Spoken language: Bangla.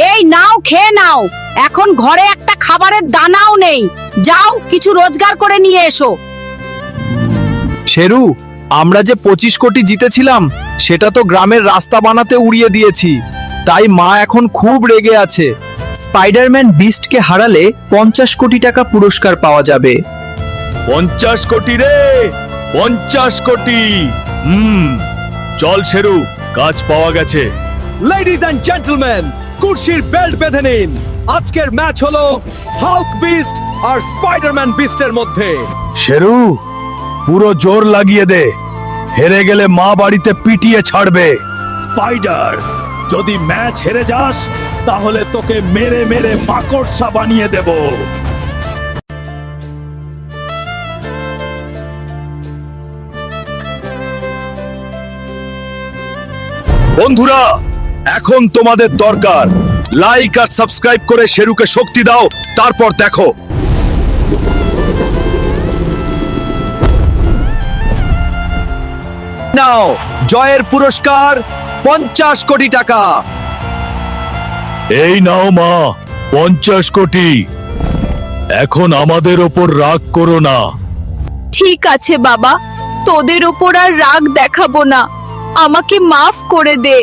এই নাও, খেয়ে নাও। এখন ঘরে একটা খাবারের দানাও নেই। যাও, কিছু রোজগার করে নিয়ে এসো। শেরু, আমরা যে 25 কোটি জিতেছিলাম সেটা তো গ্রামের রাস্তা বানাতে উড়িয়ে দিয়েছি, তাই মা এখন খুব রেগে আছে। স্পাইডারম্যান বিস্টকে হারালে 50 কোটি টাকা পুরস্কার পাওয়া যাবে। 50 কোটি রে, 50 কোটি। চল শেরু, কাজ পাওয়া গেছে। লেডিজ এন্ড জেন্টলম্যান, কুর্সির বেল্ট বেঁধে নিন। আজকের ম্যাচ হলো হাল্ক বিস্ট আর স্পাইডারম্যান বিস্টের মধ্যে। শেরু, পুরো জোর লাগিয়ে দে, হেরে গেলে মা বাড়িতে পিটিয়ে ছাড়বে। স্পাইডার, যদি ম্যাচ হেরে যাস তাহলে তোকে মেরে মেরে মাকড়সা বানিয়ে দেব। বন্ধুরা, এখন তোমাদের দরকার লাইক আর সাবস্ক্রাইব করে শেরুকে শক্তি দাও, তারপর দেখো। নাও, জয়ের পুরস্কার 50 কোটি টাকা। এই নাও মা, 50 কোটি। এখন আমাদের ওপর রাগ করো না। ঠিক আছে বাবা, তোদের ওপর আর রাগ দেখাবো না। আমাকে মাফ করে দে।